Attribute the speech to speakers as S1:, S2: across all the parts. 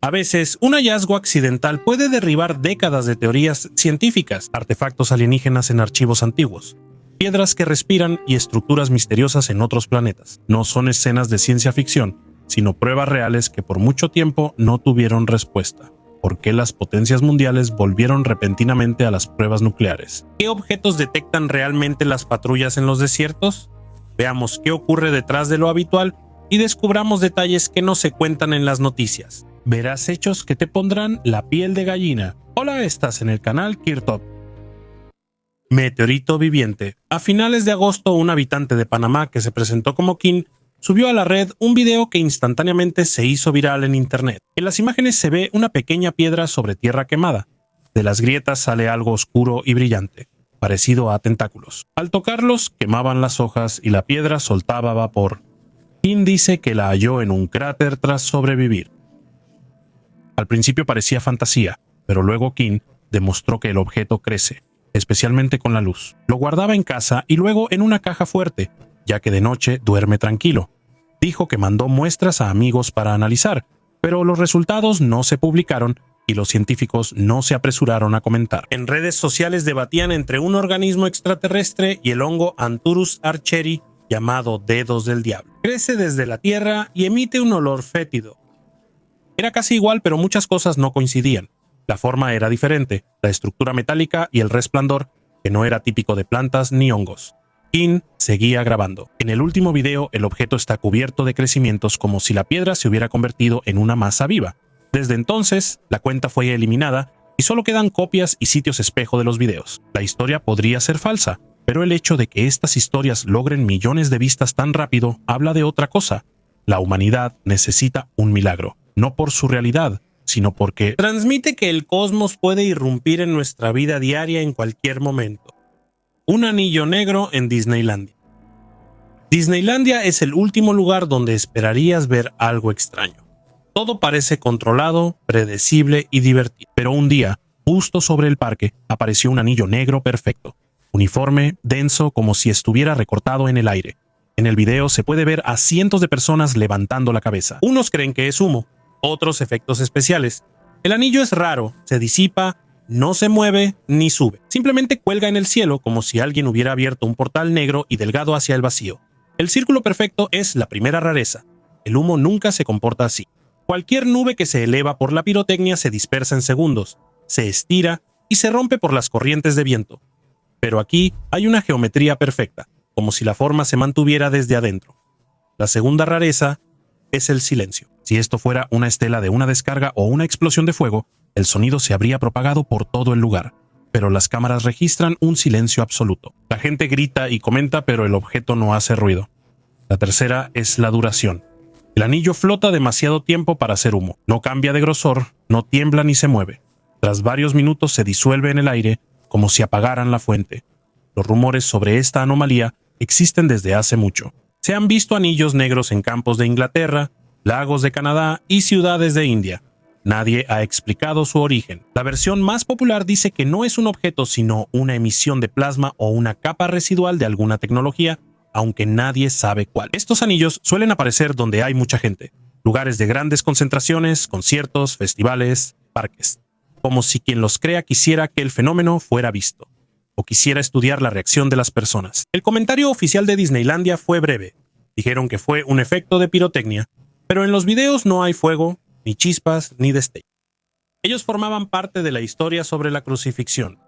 S1: A veces, un hallazgo accidental puede derribar décadas de teorías científicas, artefactos alienígenas en archivos antiguos, piedras que respiran y estructuras misteriosas en otros planetas. No son escenas de ciencia ficción, sino pruebas reales que por mucho tiempo no tuvieron respuesta. ¿Por qué las potencias mundiales volvieron repentinamente a las pruebas nucleares? ¿Qué objetos detectan realmente las patrullas en los desiertos? Veamos qué ocurre detrás de lo habitual y descubramos detalles que no se cuentan en las noticias. Verás hechos que te pondrán la piel de gallina. Hola, estás en el canal Kirtop. Meteorito viviente. A finales de agosto, un habitante de Panamá que se presentó como King subió a la red un video que instantáneamente se hizo viral en internet. En las imágenes se ve una pequeña piedra sobre tierra quemada. De las grietas sale algo oscuro y brillante, parecido a tentáculos. Al tocarlos, quemaban las hojas y la piedra soltaba vapor. King dice que la halló en un cráter tras sobrevivir. Al principio parecía fantasía, pero luego King demostró que el objeto crece, especialmente con la luz. Lo guardaba en casa y luego en una caja fuerte, ya que de noche duerme tranquilo. Dijo que mandó muestras a amigos para analizar, pero los resultados no se publicaron y los científicos no se apresuraron a comentar. En redes sociales debatían entre un organismo extraterrestre y el hongo Anthurus archeri, llamado dedos del diablo. Crece desde la tierra y emite un olor fétido. Era casi igual, pero muchas cosas no coincidían. La forma era diferente, la estructura metálica y el resplandor, que no era típico de plantas ni hongos. King seguía grabando. En el último video, el objeto está cubierto de crecimientos como si la piedra se hubiera convertido en una masa viva. Desde entonces, la cuenta fue eliminada y solo quedan copias y sitios espejo de los videos. La historia podría ser falsa, pero el hecho de que estas historias logren millones de vistas tan rápido habla de otra cosa. La humanidad necesita un milagro, no por su realidad, sino porque transmite que el cosmos puede irrumpir en nuestra vida diaria en cualquier momento. Un anillo negro en Disneylandia. Disneylandia es el último lugar donde esperarías ver algo extraño. Todo parece controlado, predecible y divertido. Pero un día, justo sobre el parque, apareció un anillo negro perfecto. Uniforme, denso, como si estuviera recortado en el aire. En el video se puede ver a cientos de personas levantando la cabeza. Unos creen que es humo, otros efectos especiales. El anillo es raro, se disipa, no se mueve ni sube. Simplemente cuelga en el cielo como si alguien hubiera abierto un portal negro y delgado hacia el vacío. El círculo perfecto es la primera rareza. El humo nunca se comporta así. Cualquier nube que se eleva por la pirotecnia se dispersa en segundos, se estira y se rompe por las corrientes de viento. Pero aquí hay una geometría perfecta, como si la forma se mantuviera desde adentro. La segunda rareza es el silencio. Si esto fuera una estela de una descarga o una explosión de fuego, el sonido se habría propagado por todo el lugar. Pero las cámaras registran un silencio absoluto. La gente grita y comenta, pero el objeto no hace ruido. La tercera es la duración. El anillo flota demasiado tiempo para hacer humo. No cambia de grosor, no tiembla ni se mueve. Tras varios minutos se disuelve en el aire, como si apagaran la fuente. Los rumores sobre esta anomalía existen desde hace mucho. Se han visto anillos negros en campos de Inglaterra, lagos de Canadá y ciudades de India. Nadie ha explicado su origen. La versión más popular dice que no es un objeto sino una emisión de plasma o una capa residual de alguna tecnología, aunque nadie sabe cuál. Estos anillos suelen aparecer donde hay mucha gente, lugares de grandes concentraciones, conciertos, festivales, parques, como si quien los crea quisiera que el fenómeno fuera visto, o quisiera estudiar la reacción de las personas. El comentario oficial de Disneylandia fue breve. Dijeron que fue un efecto de pirotecnia, pero en los videos no hay fuego, ni chispas, ni destellos. Ellos formaban parte de la historia sobre la crucifixión.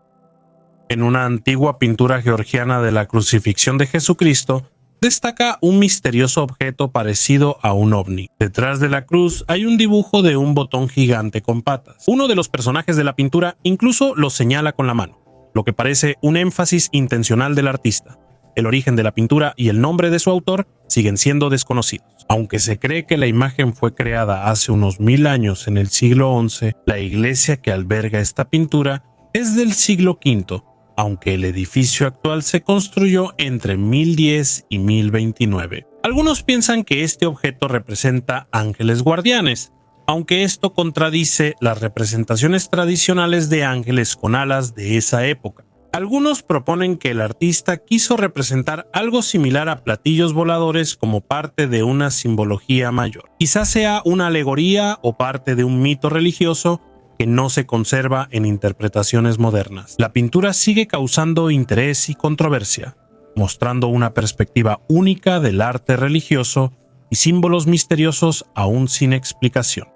S1: En una antigua pintura georgiana de la crucifixión de Jesucristo, destaca un misterioso objeto parecido a un ovni. Detrás de la cruz hay un dibujo de un botón gigante con patas. Uno de los personajes de la pintura incluso lo señala con la mano, lo que parece un énfasis intencional del artista. El origen de la pintura y el nombre de su autor siguen siendo desconocidos. Aunque se cree que la imagen fue creada hace unos 1000 años en el siglo XI, la iglesia que alberga esta pintura es del siglo V, aunque el edificio actual se construyó entre 1010 y 1029. Algunos piensan que este objeto representa ángeles guardianes, aunque esto contradice las representaciones tradicionales de ángeles con alas de esa época. Algunos proponen que el artista quiso representar algo similar a platillos voladores como parte de una simbología mayor. Quizás sea una alegoría o parte de un mito religioso que no se conserva en interpretaciones modernas. La pintura sigue causando interés y controversia, mostrando una perspectiva única del arte religioso y símbolos misteriosos aún sin explicación.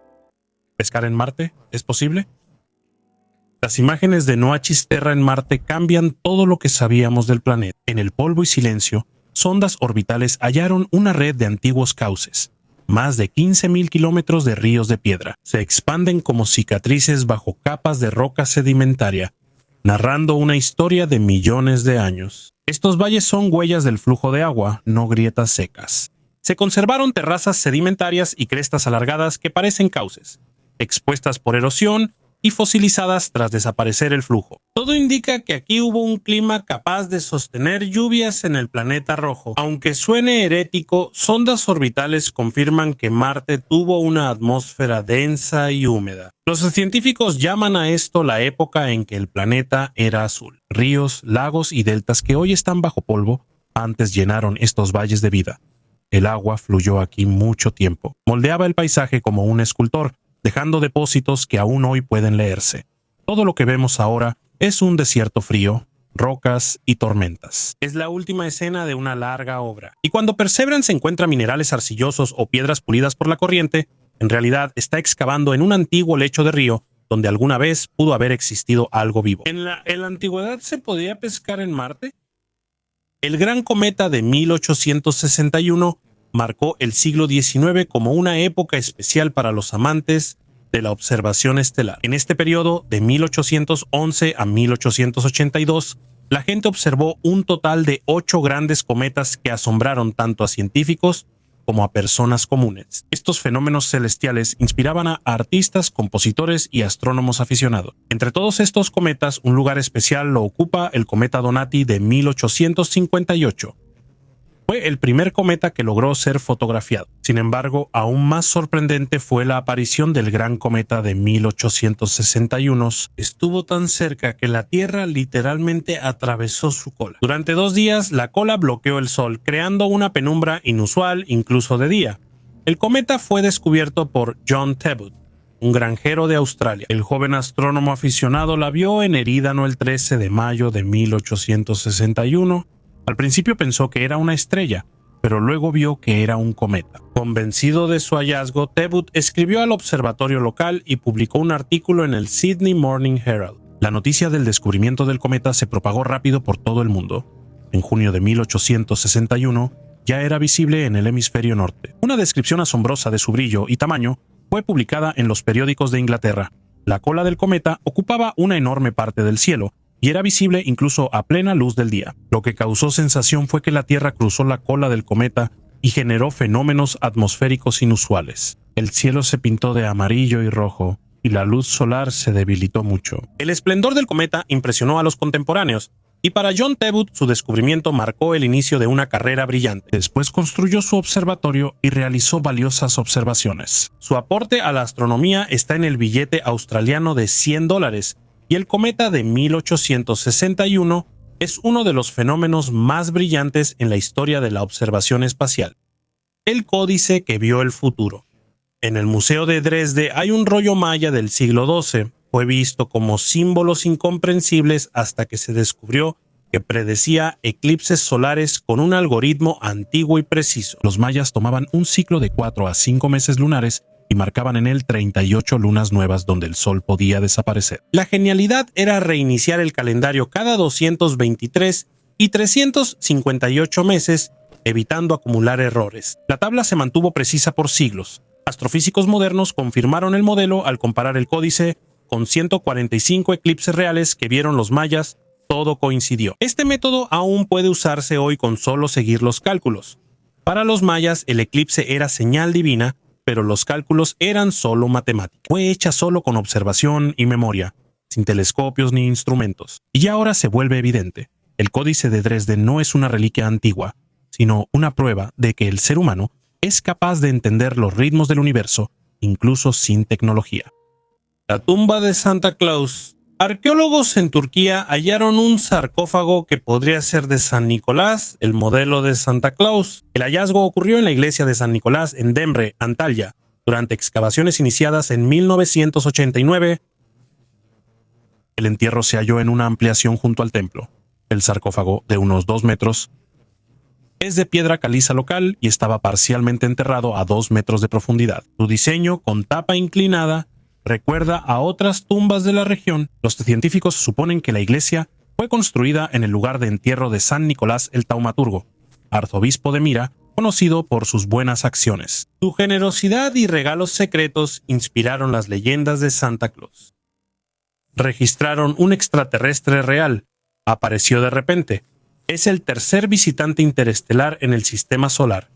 S1: ¿Pescar en Marte es posible? Las imágenes de Noah Cisterra en Marte cambian todo lo que sabíamos del planeta. En el polvo y silencio, sondas orbitales hallaron una red de antiguos cauces, más de 15.000 kilómetros de ríos de piedra. Se expanden como cicatrices bajo capas de roca sedimentaria, narrando una historia de millones de años. Estos valles son huellas del flujo de agua, no grietas secas. Se conservaron terrazas sedimentarias y crestas alargadas que parecen cauces, expuestas por erosión y fosilizadas tras desaparecer el flujo. Todo indica que aquí hubo un clima capaz de sostener lluvias en el planeta rojo. Aunque suene herético, sondas orbitales confirman que Marte tuvo una atmósfera densa y húmeda. Los científicos llaman a esto la época en que el planeta era azul. Ríos, lagos y deltas que hoy están bajo polvo, antes llenaron estos valles de vida. El agua fluyó aquí mucho tiempo. Moldeaba el paisaje como un escultor, dejando depósitos que aún hoy pueden leerse. Todo lo que vemos ahora es un desierto frío, rocas y tormentas. Es la última escena de una larga obra. Y cuando Perseverance encuentra minerales arcillosos o piedras pulidas por la corriente, en realidad está excavando en un antiguo lecho de río donde alguna vez pudo haber existido algo vivo. ¿En la antigüedad se podía pescar en Marte? El gran cometa de 1861 marcó el siglo XIX como una época especial para los amantes de la observación estelar. En este periodo, de 1811 a 1882, la gente observó un total de 8 grandes cometas que asombraron tanto a científicos como a personas comunes. Estos fenómenos celestiales inspiraban a artistas, compositores y astrónomos aficionados. Entre todos estos cometas, un lugar especial lo ocupa el cometa Donati de 1858. Fue el primer cometa que logró ser fotografiado. Sin embargo, aún más sorprendente fue la aparición del gran cometa de 1861. Estuvo tan cerca que la Tierra literalmente atravesó su cola. Durante 2 días, la cola bloqueó el Sol, creando una penumbra inusual incluso de día. El cometa fue descubierto por John Tebbutt, un granjero de Australia. El joven astrónomo aficionado la vio en Erídano el 13 de mayo de 1861. Al principio pensó que era una estrella, pero luego vio que era un cometa. Convencido de su hallazgo, Tebbutt escribió al observatorio local y publicó un artículo en el Sydney Morning Herald. La noticia del descubrimiento del cometa se propagó rápido por todo el mundo. En junio de 1861, ya era visible en el hemisferio norte. Una descripción asombrosa de su brillo y tamaño fue publicada en los periódicos de Inglaterra. La cola del cometa ocupaba una enorme parte del cielo, y era visible incluso a plena luz del día. Lo que causó sensación fue que la Tierra cruzó la cola del cometa y generó fenómenos atmosféricos inusuales. El cielo se pintó de amarillo y rojo, y la luz solar se debilitó mucho. El esplendor del cometa impresionó a los contemporáneos, y para John Tebbutt su descubrimiento marcó el inicio de una carrera brillante. Después construyó su observatorio y realizó valiosas observaciones. Su aporte a la astronomía está en el billete australiano de $100, y el cometa de 1861 es uno de los fenómenos más brillantes en la historia de la observación espacial. El códice que vio el futuro. En el Museo de Dresde hay un rollo maya del siglo XII. Fue visto como símbolos incomprensibles hasta que se descubrió que predecía eclipses solares con un algoritmo antiguo y preciso. Los mayas tomaban un ciclo de 4 a 5 meses lunares y marcaban en él 38 lunas nuevas donde el sol podía desaparecer. La genialidad era reiniciar el calendario cada 223 y 358 meses, evitando acumular errores. La tabla se mantuvo precisa por siglos. Astrofísicos modernos confirmaron el modelo al comparar el códice con 145 eclipses reales que vieron los mayas. Todo coincidió. Este método aún puede usarse hoy con solo seguir los cálculos. Para los mayas, el eclipse era señal divina, pero los cálculos eran solo matemáticos. Fue hecha solo con observación y memoria, sin telescopios ni instrumentos. Y ahora se vuelve evidente. El códice de Dresde no es una reliquia antigua, sino una prueba de que el ser humano es capaz de entender los ritmos del universo, incluso sin tecnología. La tumba de Santa Claus Arqueólogos en Turquía hallaron un sarcófago que podría ser de San Nicolás, el modelo de Santa Claus. El hallazgo ocurrió en la iglesia de San Nicolás en Demre, Antalya, durante excavaciones iniciadas en 1989. El entierro se halló en una ampliación junto al templo. El sarcófago, de unos 2 metros, es de piedra caliza local y estaba parcialmente enterrado a 2 metros de profundidad. Su diseño, con tapa inclinada, recuerda a otras tumbas de la región. Los científicos suponen que la iglesia fue construida en el lugar de entierro de San Nicolás el Taumaturgo, arzobispo de Mira, conocido por sus buenas acciones. Su generosidad y regalos secretos inspiraron las leyendas de Santa Claus. Registraron un extraterrestre real. Apareció de repente. Es el tercer visitante interestelar en el sistema solar.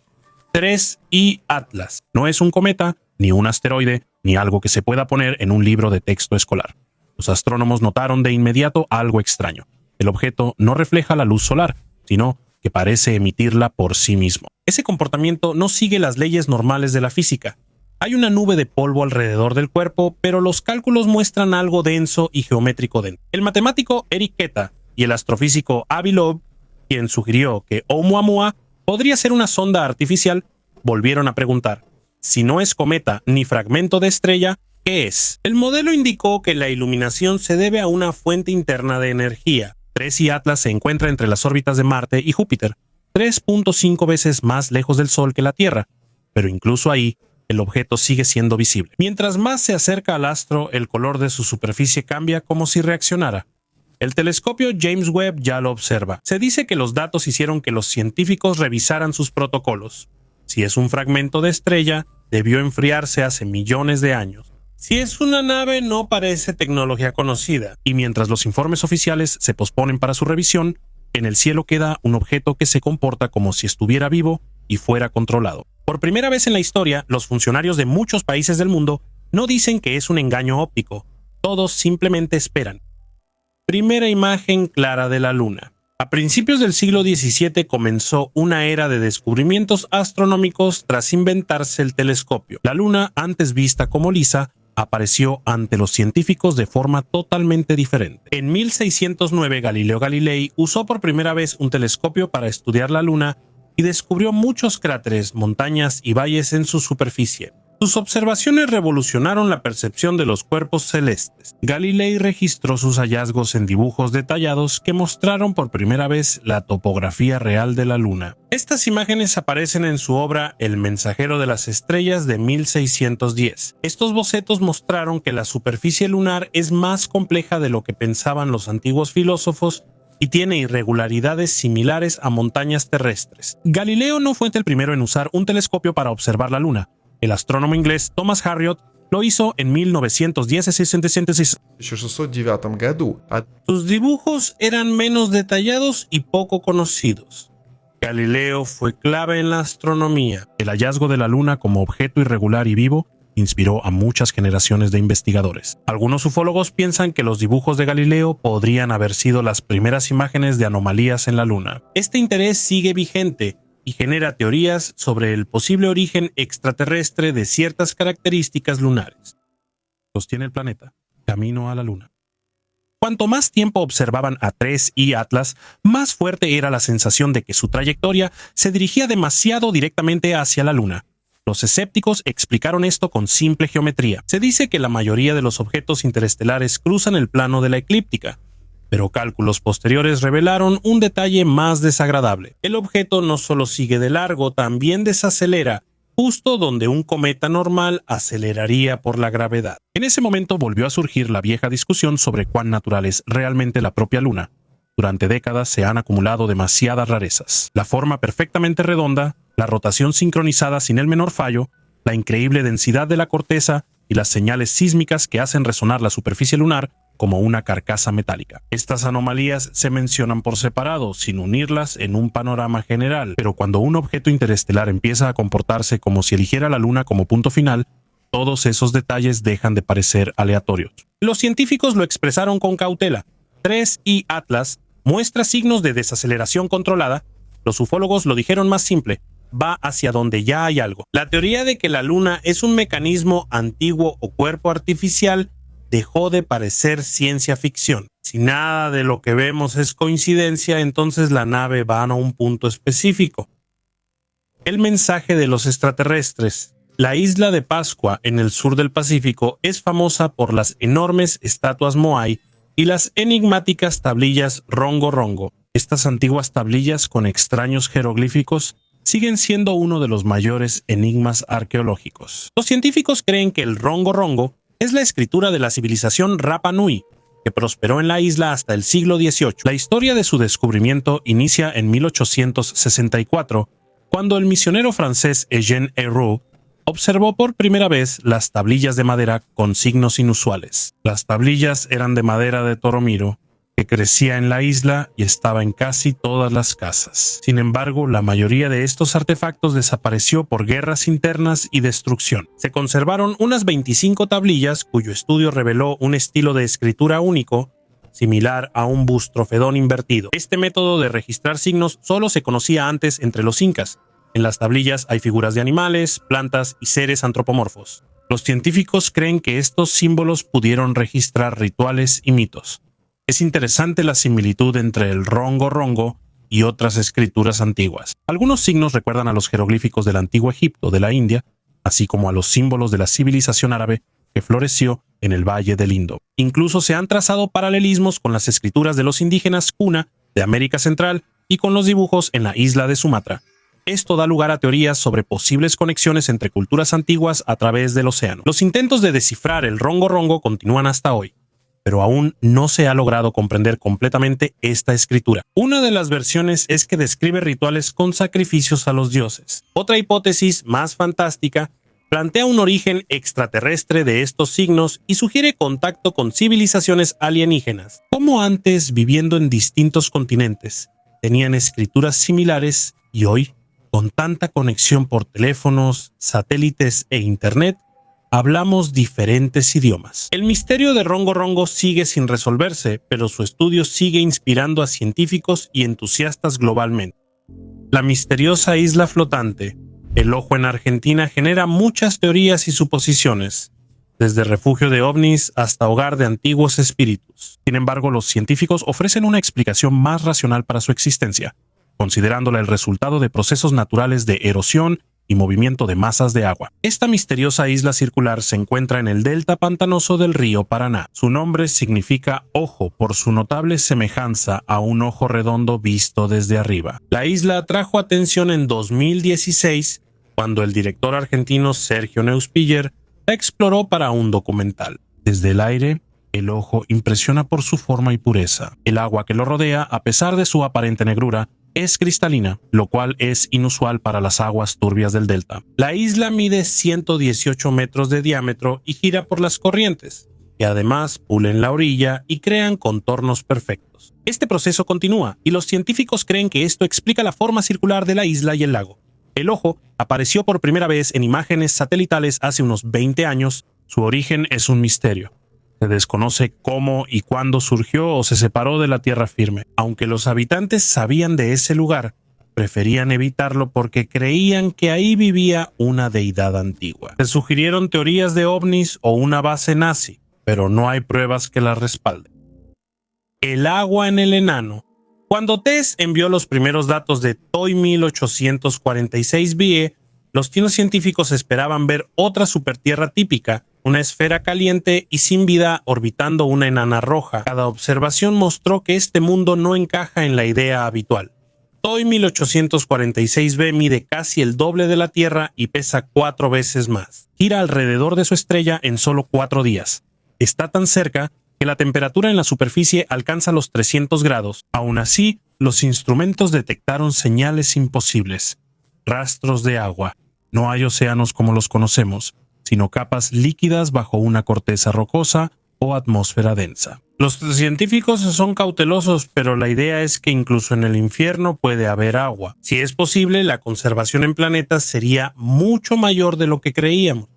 S1: 3I Atlas. No es un cometa, ni un asteroide, ni algo que se pueda poner en un libro de texto escolar. Los astrónomos notaron de inmediato algo extraño. El objeto no refleja la luz solar, sino que parece emitirla por sí mismo. Ese comportamiento no sigue las leyes normales de la física. Hay una nube de polvo alrededor del cuerpo, pero los cálculos muestran algo denso y geométrico dentro. El matemático Eric Ketta y el astrofísico Avi Loeb, quien sugirió que Oumuamua podría ser una sonda artificial, volvieron a preguntar: si no es cometa ni fragmento de estrella, ¿qué es? El modelo indicó que la iluminación se debe a una fuente interna de energía. 3I Atlas se encuentra entre las órbitas de Marte y Júpiter, 3.5 veces más lejos del Sol que la Tierra, pero incluso ahí, el objeto sigue siendo visible. Mientras más se acerca al astro, el color de su superficie cambia como si reaccionara. El telescopio James Webb ya lo observa. Se dice que los datos hicieron que los científicos revisaran sus protocolos. Si es un fragmento de estrella, debió enfriarse hace millones de años. Si es una nave, no parece tecnología conocida. Y mientras los informes oficiales se posponen para su revisión, en el cielo queda un objeto que se comporta como si estuviera vivo y fuera controlado. Por primera vez en la historia, los funcionarios de muchos países del mundo no dicen que es un engaño óptico. Todos simplemente esperan. Primera imagen clara de la Luna. A principios del siglo XVII comenzó una era de descubrimientos astronómicos tras inventarse el telescopio. La Luna, antes vista como lisa, apareció ante los científicos de forma totalmente diferente. En 1609, Galileo Galilei usó por primera vez un telescopio para estudiar la Luna y descubrió muchos cráteres, montañas y valles en su superficie. Sus observaciones revolucionaron la percepción de los cuerpos celestes. Galilei registró sus hallazgos en dibujos detallados que mostraron por primera vez la topografía real de la Luna. Estas imágenes aparecen en su obra El mensajero de las estrellas de 1610. Estos bocetos mostraron que la superficie lunar es más compleja de lo que pensaban los antiguos filósofos y tiene irregularidades similares a montañas terrestres. Galileo no fue el primero en usar un telescopio para observar la Luna. El astrónomo inglés Thomas Harriot lo hizo en 1910. Sus dibujos eran menos detallados y poco conocidos. Galileo fue clave en la astronomía. El hallazgo de la Luna como objeto irregular y vivo inspiró a muchas generaciones de investigadores. Algunos ufólogos piensan que los dibujos de Galileo podrían haber sido las primeras imágenes de anomalías en la Luna. Este interés sigue vigente y genera teorías sobre el posible origen extraterrestre de ciertas características lunares. Sostiene el planeta, camino a la Luna. Cuanto más tiempo observaban a 3I Atlas, más fuerte era la sensación de que su trayectoria se dirigía demasiado directamente hacia la Luna. Los escépticos explicaron esto con simple geometría. Se dice que la mayoría de los objetos interestelares cruzan el plano de la eclíptica, pero cálculos posteriores revelaron un detalle más desagradable. El objeto no solo sigue de largo, también desacelera, justo donde un cometa normal aceleraría por la gravedad. En ese momento volvió a surgir la vieja discusión sobre cuán natural es realmente la propia Luna. Durante décadas se han acumulado demasiadas rarezas. La forma perfectamente redonda, la rotación sincronizada sin el menor fallo, la increíble densidad de la corteza y las señales sísmicas que hacen resonar la superficie lunar como una carcasa metálica. Estas anomalías se mencionan por separado, sin unirlas en un panorama general, pero cuando un objeto interestelar empieza a comportarse como si eligiera la Luna como punto final, todos esos detalles dejan de parecer aleatorios. Los científicos lo expresaron con cautela. 3I Atlas muestra signos de desaceleración controlada. Los ufólogos lo dijeron más simple: va hacia donde ya hay algo. La teoría de que la Luna es un mecanismo antiguo o cuerpo artificial dejó de parecer ciencia ficción. Si nada de lo que vemos es coincidencia, entonces la nave va a un punto específico. El mensaje de los extraterrestres. La isla de Pascua, en el sur del Pacífico, es famosa por las enormes estatuas Moai y las enigmáticas tablillas Rongo Rongo. Estas antiguas tablillas con extraños jeroglíficos siguen siendo uno de los mayores enigmas arqueológicos. Los científicos creen que el Rongo Rongo es la escritura de la civilización Rapa Nui, que prosperó en la isla hasta el siglo XVIII. La historia de su descubrimiento inicia en 1864, cuando el misionero francés Eugène Héroux observó por primera vez las tablillas de madera con signos inusuales. Las tablillas eran de madera de toromiro, que crecía en la isla y estaba en casi todas las casas. Sin embargo, la mayoría de estos artefactos desapareció por guerras internas y destrucción. Se conservaron unas 25 tablillas cuyo estudio reveló un estilo de escritura único, similar a un bustrofedón invertido. Este método de registrar signos solo se conocía antes entre los incas. En las tablillas hay figuras de animales, plantas y seres antropomorfos. Los científicos creen que estos símbolos pudieron registrar rituales y mitos. Es interesante la similitud entre el Rongo Rongo y otras escrituras antiguas. Algunos signos recuerdan a los jeroglíficos del antiguo Egipto de la India, así como a los símbolos de la civilización árabe que floreció en el Valle del Indo. Incluso se han trazado paralelismos con las escrituras de los indígenas Kuna de América Central y con los dibujos en la isla de Sumatra. Esto da lugar a teorías sobre posibles conexiones entre culturas antiguas a través del océano. Los intentos de descifrar el Rongo Rongo continúan hasta hoy, pero aún no se ha logrado comprender completamente esta escritura. Una de las versiones es que describe rituales con sacrificios a los dioses. Otra hipótesis, más fantástica, plantea un origen extraterrestre de estos signos y sugiere contacto con civilizaciones alienígenas. Como antes, viviendo en distintos continentes, tenían escrituras similares y hoy, con tanta conexión por teléfonos, satélites e internet, hablamos diferentes idiomas. El misterio de Rongo Rongo sigue sin resolverse, pero su estudio sigue inspirando a científicos y entusiastas globalmente. La misteriosa isla flotante, el Ojo en Argentina, genera muchas teorías y suposiciones, desde refugio de ovnis hasta hogar de antiguos espíritus. Sin embargo, los científicos ofrecen una explicación más racional para su existencia, considerándola el resultado de procesos naturales de erosión y movimiento de masas de agua. Esta misteriosa isla circular se encuentra en el delta pantanoso del río Paraná. Su nombre significa ojo por su notable semejanza a un ojo redondo visto desde arriba. La isla atrajo atención en 2016 cuando el director argentino Sergio Neuspiller la exploró para un documental. Desde el aire, el ojo impresiona por su forma y pureza. El agua que lo rodea, a pesar de su aparente negrura, es cristalina, lo cual es inusual para las aguas turbias del delta. La isla mide 118 metros de diámetro y gira por las corrientes, que además pulen la orilla y crean contornos perfectos. Este proceso continúa y los científicos creen que esto explica la forma circular de la isla y el lago. El ojo apareció por primera vez en imágenes satelitales hace unos 20 años. Su origen es un misterio. Se desconoce cómo y cuándo surgió o se separó de la tierra firme. Aunque los habitantes sabían de ese lugar, preferían evitarlo porque creían que ahí vivía una deidad antigua. Se sugirieron teorías de ovnis o una base nazi, pero no hay pruebas que las respalden. El agua en el enano. Cuando TESS envió los primeros datos de TOI 1846b, los chinos científicos esperaban ver otra supertierra típica, una esfera caliente y sin vida orbitando una enana roja. Cada observación mostró que este mundo no encaja en la idea habitual. TOI 1846b mide casi el doble de la Tierra y pesa 4 veces más. Gira alrededor de su estrella en solo 4 días. Está tan cerca que la temperatura en la superficie alcanza los 300 grados. Aún así, los instrumentos detectaron señales imposibles. Rastros de agua. No hay océanos como los conocemos, sino capas líquidas bajo una corteza rocosa o atmósfera densa. Los científicos son cautelosos, pero la idea es que incluso en el infierno puede haber agua. Si es posible, la conservación en planetas sería mucho mayor de lo que creíamos.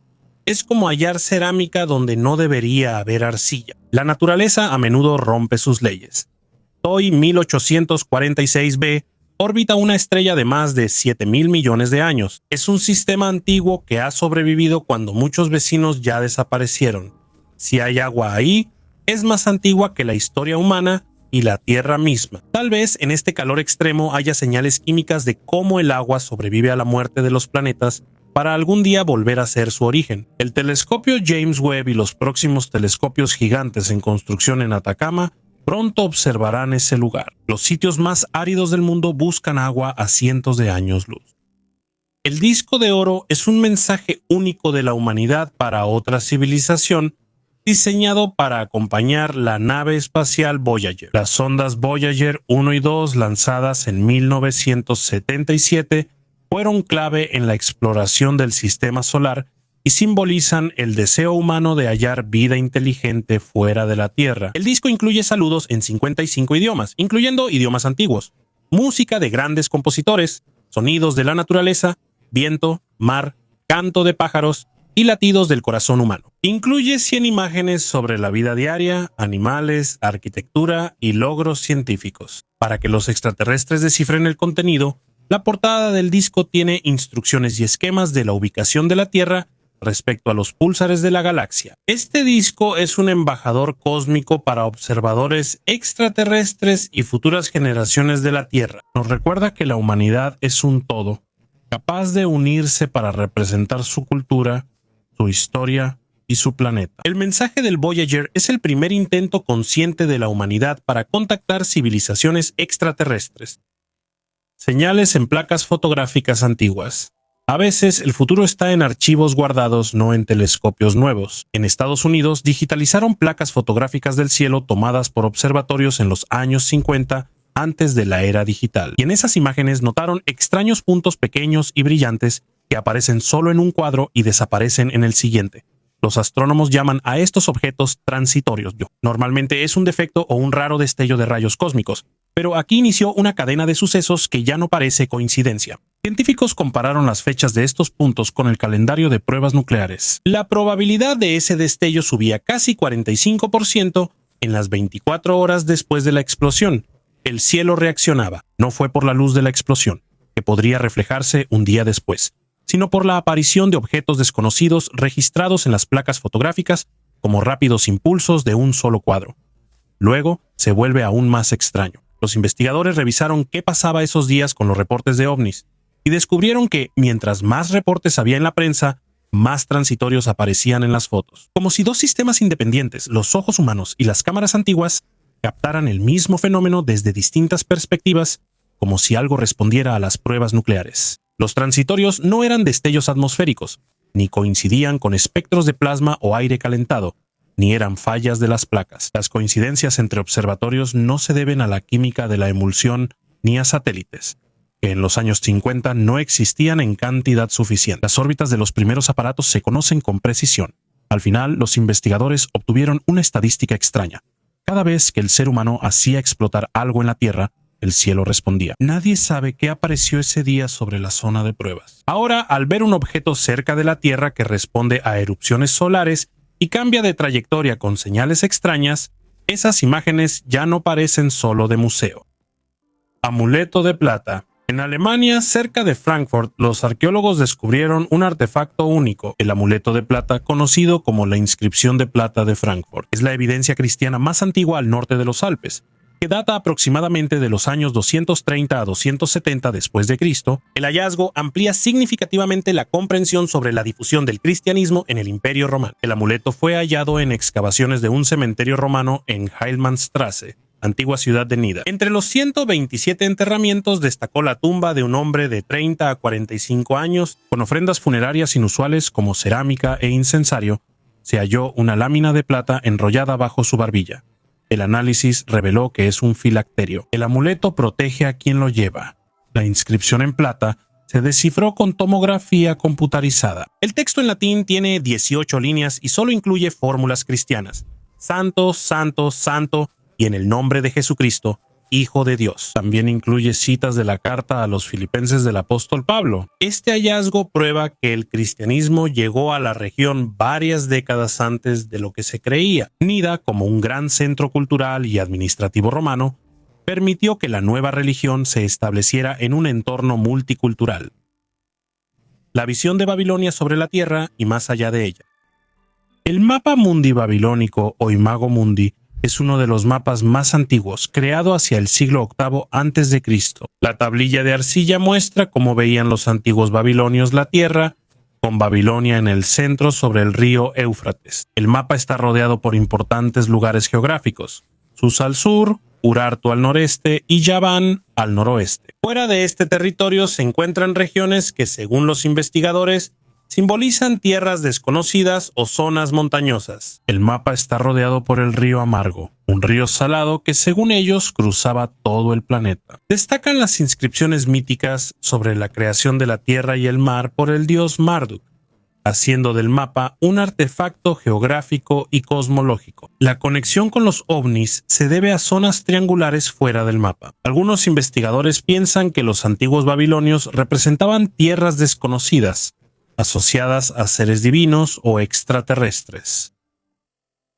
S1: Es como hallar cerámica donde no debería haber arcilla. La naturaleza a menudo rompe sus leyes. TOI 1846b orbita una estrella de más de 7.000 millones de años. Es un sistema antiguo que ha sobrevivido cuando muchos vecinos ya desaparecieron. Si hay agua ahí, es más antigua que la historia humana y la Tierra misma. Tal vez en este calor extremo haya señales químicas de cómo el agua sobrevive a la muerte de los planetas para algún día volver a ser su origen. El telescopio James Webb y los próximos telescopios gigantes en construcción en Atacama pronto observarán ese lugar. Los sitios más áridos del mundo buscan agua a cientos de años luz. El disco de oro es un mensaje único de la humanidad para otra civilización, diseñado para acompañar la nave espacial Voyager. Las sondas Voyager 1 y 2, lanzadas en 1977, fueron clave en la exploración del sistema solar y simbolizan el deseo humano de hallar vida inteligente fuera de la Tierra. El disco incluye saludos en 55 idiomas, incluyendo idiomas antiguos, música de grandes compositores, sonidos de la naturaleza, viento, mar, canto de pájaros y latidos del corazón humano. Incluye 100 imágenes sobre la vida diaria, animales, arquitectura y logros científicos. Para que los extraterrestres descifren el contenido, la portada del disco tiene instrucciones y esquemas de la ubicación de la Tierra respecto a los púlsares de la galaxia. Este disco es un embajador cósmico para observadores extraterrestres y futuras generaciones de la Tierra. Nos recuerda que la humanidad es un todo, capaz de unirse para representar su cultura, su historia y su planeta. El mensaje del Voyager es el primer intento consciente de la humanidad para contactar civilizaciones extraterrestres. Señales en placas fotográficas antiguas. A veces el futuro está en archivos guardados, no en telescopios nuevos. En Estados Unidos digitalizaron placas fotográficas del cielo tomadas por observatorios en los años 50 antes de la era digital. Y en esas imágenes notaron extraños puntos pequeños y brillantes que aparecen solo en un cuadro y desaparecen en el siguiente. Los astrónomos llaman a estos objetos transitorios. Normalmente es un defecto o un raro destello de rayos cósmicos, pero aquí inició una cadena de sucesos que ya no parece coincidencia. Científicos compararon las fechas de estos puntos con el calendario de pruebas nucleares. La probabilidad de ese destello subía casi 45% en las 24 horas después de la explosión. El cielo reaccionaba. No fue por la luz de la explosión, que podría reflejarse un día después, sino por la aparición de objetos desconocidos registrados en las placas fotográficas como rápidos impulsos de un solo cuadro. Luego se vuelve aún más extraño. Los investigadores revisaron qué pasaba esos días con los reportes de ovnis y descubrieron que, mientras más reportes había en la prensa, más transitorios aparecían en las fotos. Como si dos sistemas independientes, los ojos humanos y las cámaras antiguas, captaran el mismo fenómeno desde distintas perspectivas, como si algo respondiera a las pruebas nucleares. Los transitorios no eran destellos atmosféricos, ni coincidían con espectros de plasma o aire calentado, ni eran fallas de las placas. Las coincidencias entre observatorios no se deben a la química de la emulsión ni a satélites, que en los años 50 no existían en cantidad suficiente. Las órbitas de los primeros aparatos se conocen con precisión. Al final, los investigadores obtuvieron una estadística extraña. Cada vez que el ser humano hacía explotar algo en la Tierra, el cielo respondía. Nadie sabe qué apareció ese día sobre la zona de pruebas. Ahora, al ver un objeto cerca de la Tierra que responde a erupciones solares y cambia de trayectoria con señales extrañas, esas imágenes ya no parecen solo de museo. Amuleto de plata. En Alemania, cerca de Frankfurt, los arqueólogos descubrieron un artefacto único, el amuleto de plata, conocido como la inscripción de plata de Frankfurt. Es la evidencia cristiana más antigua al norte de los Alpes, que data aproximadamente de los años 230 a 270 después de Cristo. El hallazgo amplía significativamente la comprensión sobre la difusión del cristianismo en el Imperio Romano. El amuleto fue hallado en excavaciones de un cementerio romano en Heilmannstraße, antigua ciudad de Nida. Entre los 127 enterramientos destacó la tumba de un hombre de 30 a 45 años, con ofrendas funerarias inusuales como cerámica e incensario. Se halló una lámina de plata enrollada bajo su barbilla. El análisis reveló que es un filacterio. El amuleto protege a quien lo lleva. La inscripción en plata se descifró con tomografía computarizada. El texto en latín tiene 18 líneas y solo incluye fórmulas cristianas. Santo, santo, santo, y en el nombre de Jesucristo, Hijo de Dios. También incluye citas de la carta a los filipenses del apóstol Pablo. Este hallazgo prueba que el cristianismo llegó a la región varias décadas antes de lo que se creía. Nida, como un gran centro cultural y administrativo romano, permitió que la nueva religión se estableciera en un entorno multicultural. La visión de Babilonia sobre la tierra y más allá de ella. El mapa mundi babilónico o Imago Mundi es uno de los mapas más antiguos, creado hacia el siglo VIII a.C. La tablilla de arcilla muestra cómo veían los antiguos babilonios la tierra, con Babilonia en el centro sobre el río Éufrates. El mapa está rodeado por importantes lugares geográficos: Susa al sur, Urartu al noreste y Yaván al noroeste. Fuera de este territorio se encuentran regiones que, según los investigadores, simbolizan tierras desconocidas o zonas montañosas. El mapa está rodeado por el río Amargo, un río salado que, según ellos, cruzaba todo el planeta. Destacan las inscripciones míticas sobre la creación de la tierra y el mar por el dios Marduk, haciendo del mapa un artefacto geográfico y cosmológico. La conexión con los ovnis se debe a zonas triangulares fuera del mapa. Algunos investigadores piensan que los antiguos babilonios representaban tierras desconocidas, asociadas a seres divinos o extraterrestres.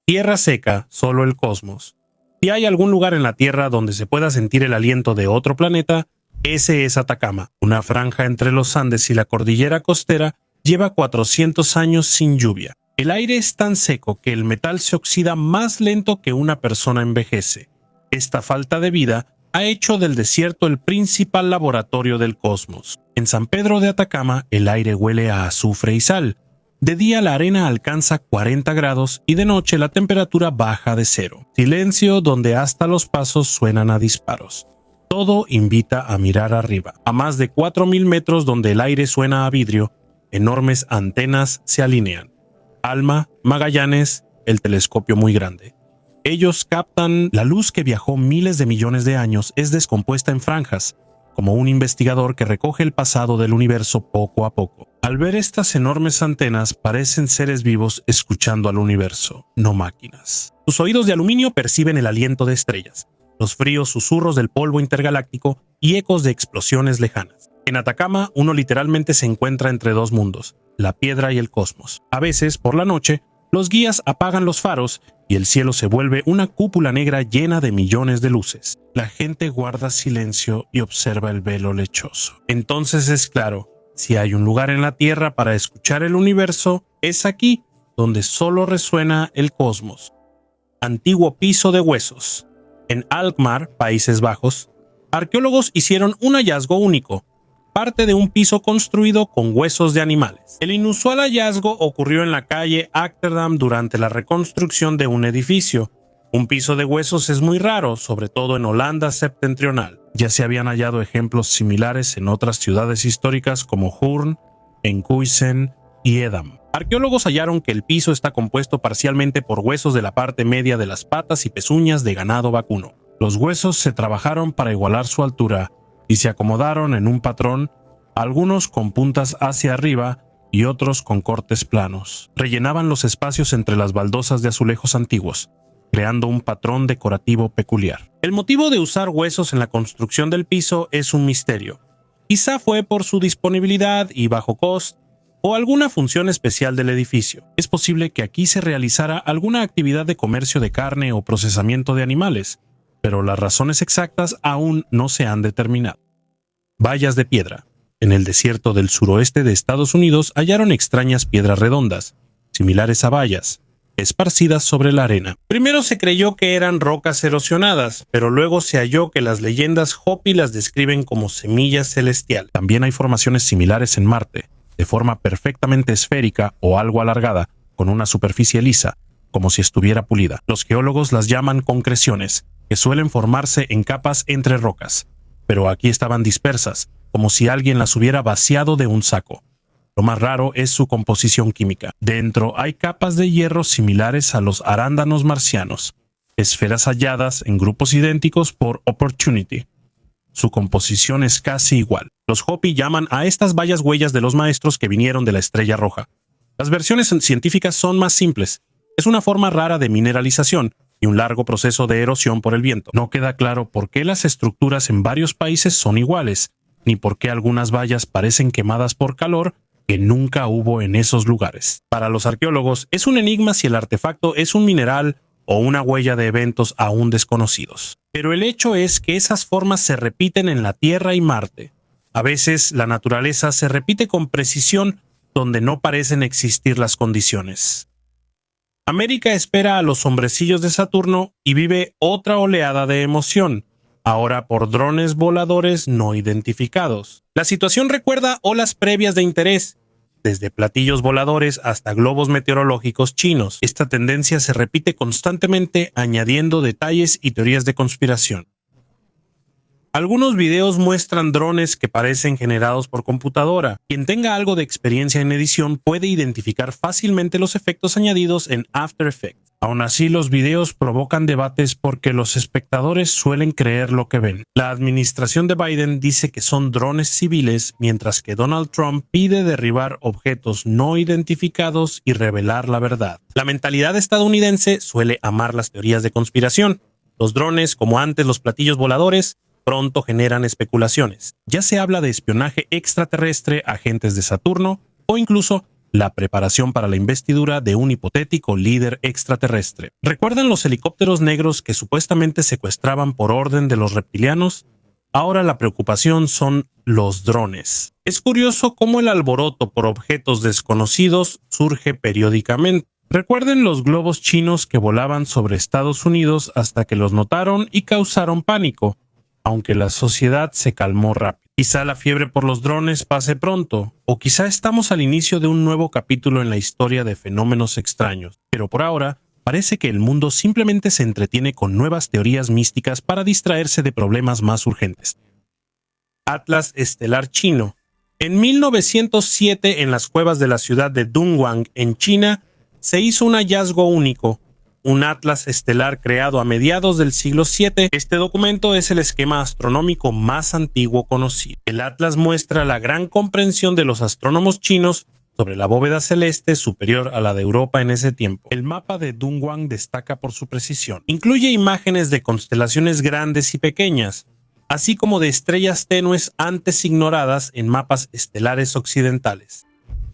S1: Tierra seca, solo el cosmos. Si hay algún lugar en la Tierra donde se pueda sentir el aliento de otro planeta, ese es Atacama. Una franja entre los Andes y la cordillera costera lleva 400 años sin lluvia. El aire es tan seco que el metal se oxida más lento que una persona envejece. Esta falta de vida ha hecho del desierto el principal laboratorio del cosmos. En San Pedro de Atacama, el aire huele a azufre y sal. De día la arena alcanza 40 grados y de noche la temperatura baja de cero. Silencio donde hasta los pasos suenan a disparos. Todo invita a mirar arriba. A más de 4.000 metros donde el aire suena a vidrio, enormes antenas se alinean. ALMA, Magallanes, el telescopio muy grande. Ellos captan la luz que viajó miles de millones de años, es descompuesta en franjas, como un investigador que recoge el pasado del universo poco a poco. Al ver estas enormes antenas, parecen seres vivos escuchando al universo, no máquinas. Sus oídos de aluminio perciben el aliento de estrellas, los fríos susurros del polvo intergaláctico y ecos de explosiones lejanas. En Atacama, uno literalmente se encuentra entre dos mundos, la piedra y el cosmos. A veces, por la noche, los guías apagan los faros y el cielo se vuelve una cúpula negra llena de millones de luces. La gente guarda silencio y observa el velo lechoso. Entonces es claro, si hay un lugar en la Tierra para escuchar el universo, es aquí donde solo resuena el cosmos. Antiguo piso de huesos. En Alkmaar, Países Bajos, arqueólogos hicieron un hallazgo único, parte de un piso construido con huesos de animales. El inusual hallazgo ocurrió en la calle Amsterdam durante la reconstrucción de un edificio. Un piso de huesos es muy raro, sobre todo en Holanda septentrional. Ya se habían hallado ejemplos similares en otras ciudades históricas como Hoorn, Enkhuizen y Edam. Arqueólogos hallaron que el piso está compuesto parcialmente por huesos de la parte media de las patas y pezuñas de ganado vacuno. Los huesos se trabajaron para igualar su altura y se acomodaron en un patrón, algunos con puntas hacia arriba y otros con cortes planos. Rellenaban los espacios entre las baldosas de azulejos antiguos, creando un patrón decorativo peculiar. El motivo de usar huesos en la construcción del piso es un misterio. Quizá fue por su disponibilidad y bajo costo, o alguna función especial del edificio. Es posible que aquí se realizara alguna actividad de comercio de carne o procesamiento de animales, pero las razones exactas aún no se han determinado. Vallas de piedra. En el desierto del suroeste de Estados Unidos hallaron extrañas piedras redondas, similares a vallas, esparcidas sobre la arena. Primero se creyó que eran rocas erosionadas, pero luego se halló que las leyendas Hopi las describen como semillas celestiales. También hay formaciones similares en Marte, de forma perfectamente esférica o algo alargada, con una superficie lisa, como si estuviera pulida. Los geólogos las llaman concreciones, que suelen formarse en capas entre rocas, pero aquí estaban dispersas, como si alguien las hubiera vaciado de un saco. Lo más raro es su composición química. Dentro hay capas de hierro similares a los arándanos marcianos, esferas halladas en grupos idénticos por Opportunity. Su composición es casi igual. Los Hopi llaman a estas vallas huellas de los maestros que vinieron de la estrella roja. Las versiones científicas son más simples. Es una forma rara de mineralización y un largo proceso de erosión por el viento. No queda claro por qué las estructuras en varios países son iguales, ni por qué algunas vallas parecen quemadas por calor que nunca hubo en esos lugares. Para los arqueólogos es un enigma si el artefacto es un mineral o una huella de eventos aún desconocidos. Pero el hecho es que esas formas se repiten en la Tierra y Marte. A veces la naturaleza se repite con precisión donde no parecen existir las condiciones. América espera a los hombrecillos de Saturno y vive otra oleada de emoción, ahora por drones voladores no identificados. La situación recuerda olas previas de interés, desde platillos voladores hasta globos meteorológicos chinos. Esta tendencia se repite constantemente, añadiendo detalles y teorías de conspiración. Algunos videos muestran drones que parecen generados por computadora. Quien tenga algo de experiencia en edición puede identificar fácilmente los efectos añadidos en After Effects. Aún así, los videos provocan debates porque los espectadores suelen creer lo que ven. La administración de Biden dice que son drones civiles, mientras que Donald Trump pide derribar objetos no identificados y revelar la verdad. La mentalidad estadounidense suele amar las teorías de conspiración. Los drones, como antes los platillos voladores, pronto generan especulaciones. Ya se habla de espionaje extraterrestre, agentes de Saturno o incluso la preparación para la investidura de un hipotético líder extraterrestre. ¿Recuerdan los helicópteros negros que supuestamente secuestraban por orden de los reptilianos? Ahora la preocupación son los drones. Es curioso cómo el alboroto por objetos desconocidos surge periódicamente. Recuerden los globos chinos que volaban sobre Estados Unidos hasta que los notaron y causaron pánico, aunque la sociedad se calmó rápido. Quizá la fiebre por los drones pase pronto, o quizá estamos al inicio de un nuevo capítulo en la historia de fenómenos extraños, pero por ahora parece que el mundo simplemente se entretiene con nuevas teorías místicas para distraerse de problemas más urgentes. Atlas estelar chino. En 1907, en las cuevas de la ciudad de Dunhuang, en China, se hizo un hallazgo único, un atlas estelar creado a mediados del siglo VII. Este documento es el esquema astronómico más antiguo conocido. El atlas muestra la gran comprensión de los astrónomos chinos sobre la bóveda celeste superior a la de Europa en ese tiempo. El mapa de Dunhuang destaca por su precisión. Incluye imágenes de constelaciones grandes y pequeñas, así como de estrellas tenues antes ignoradas en mapas estelares occidentales.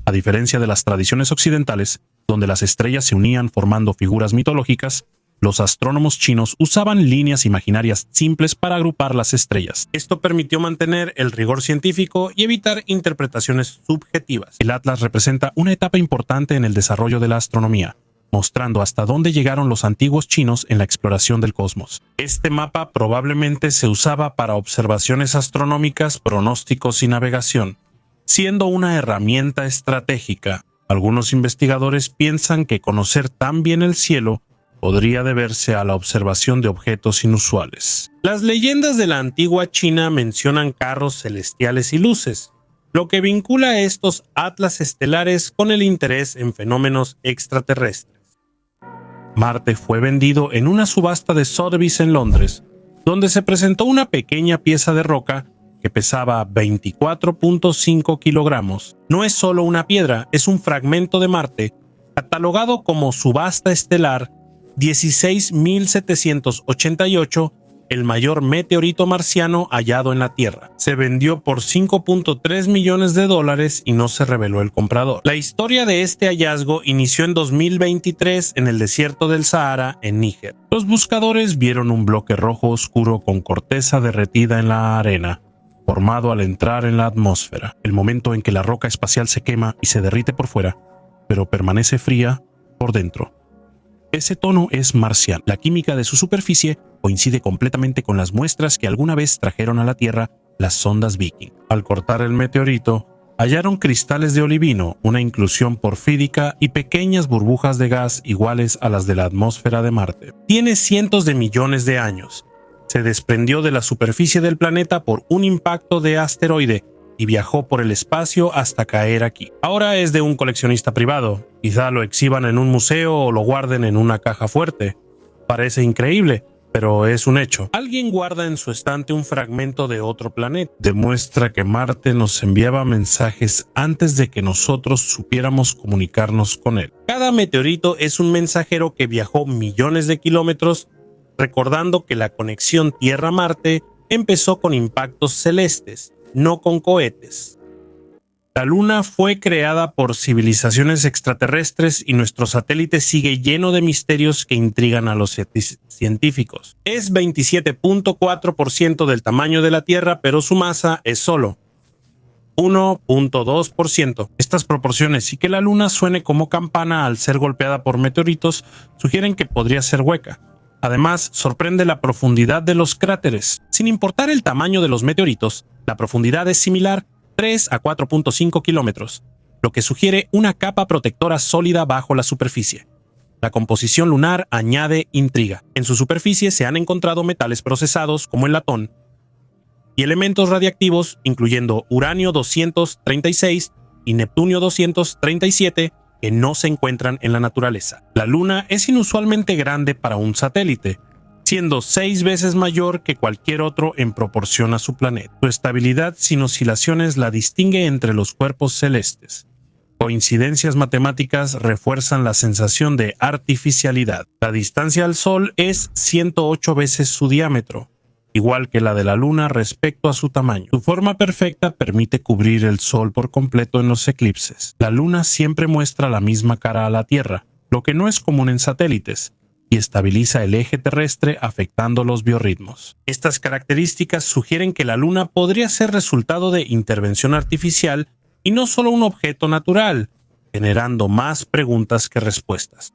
S1: A diferencia de las tradiciones occidentales, donde las estrellas se unían formando figuras mitológicas, los astrónomos chinos usaban líneas imaginarias simples para agrupar las estrellas. Esto permitió mantener el rigor científico y evitar interpretaciones subjetivas. El atlas representa una etapa importante en el desarrollo de la astronomía, mostrando hasta dónde llegaron los antiguos chinos en la exploración del cosmos. Este mapa probablemente se usaba para observaciones astronómicas, pronósticos y navegación, siendo una herramienta estratégica. Algunos investigadores piensan que conocer tan bien el cielo podría deberse a la observación de objetos inusuales. Las leyendas de la antigua China mencionan carros celestiales y luces, lo que vincula a estos atlas estelares con el interés en fenómenos extraterrestres. Marte fue vendido en una subasta de Sotheby's en Londres, donde se presentó una pequeña pieza de roca que pesaba 24.5 kilogramos. No es solo una piedra, es un fragmento de Marte, catalogado como subasta estelar 16.788, el mayor meteorito marciano hallado en la Tierra. Se vendió por $5.3 millones y no se reveló el comprador. La historia de este hallazgo inició en 2023 en el desierto del Sahara, en Níger. Los buscadores vieron un bloque rojo oscuro con corteza derretida en la arena, formado al entrar en la atmósfera. El momento en que la roca espacial se quema y se derrite por fuera, pero permanece fría por dentro. Ese tono es marciano. La química de su superficie coincide completamente con las muestras que alguna vez trajeron a la Tierra las sondas Viking. Al cortar el meteorito, hallaron cristales de olivino, una inclusión porfídica y pequeñas burbujas de gas iguales a las de la atmósfera de Marte. Tiene cientos de millones de años. Se desprendió de la superficie del planeta por un impacto de asteroide y viajó por el espacio hasta caer aquí. Ahora es de un coleccionista privado. Quizá lo exhiban en un museo o lo guarden en una caja fuerte. Parece increíble, pero es un hecho. Alguien guarda en su estante un fragmento de otro planeta. Demuestra que Marte nos enviaba mensajes antes de que nosotros supiéramos comunicarnos con él. Cada meteorito es un mensajero que viajó millones de kilómetros, recordando que la conexión Tierra-Marte empezó con impactos celestes, no con cohetes. La Luna fue creada por civilizaciones extraterrestres y nuestro satélite sigue lleno de misterios que intrigan a los científicos. Es 27.4% del tamaño de la Tierra, pero su masa es solo 1.2%. Estas proporciones y que la Luna suene como campana al ser golpeada por meteoritos sugieren que podría ser hueca. Además, sorprende la profundidad de los cráteres. Sin importar el tamaño de los meteoritos, la profundidad es similar, 3 a 4.5 kilómetros, lo que sugiere una capa protectora sólida bajo la superficie. La composición lunar añade intriga. En su superficie se han encontrado metales procesados como el latón y elementos radiactivos incluyendo uranio 236 y neptunio 237 que no se encuentran en la naturaleza. La Luna es inusualmente grande para un satélite, siendo 6 veces mayor que cualquier otro en proporción a su planeta. Su estabilidad sin oscilaciones la distingue entre los cuerpos celestes. Coincidencias matemáticas refuerzan la sensación de artificialidad. La distancia al Sol es 108 veces su diámetro, igual que la de la Luna respecto a su tamaño. Su forma perfecta permite cubrir el Sol por completo en los eclipses. La Luna siempre muestra la misma cara a la Tierra, lo que no es común en satélites, y estabiliza el eje terrestre afectando los biorritmos. Estas características sugieren que la Luna podría ser resultado de intervención artificial y no solo un objeto natural, generando más preguntas que respuestas.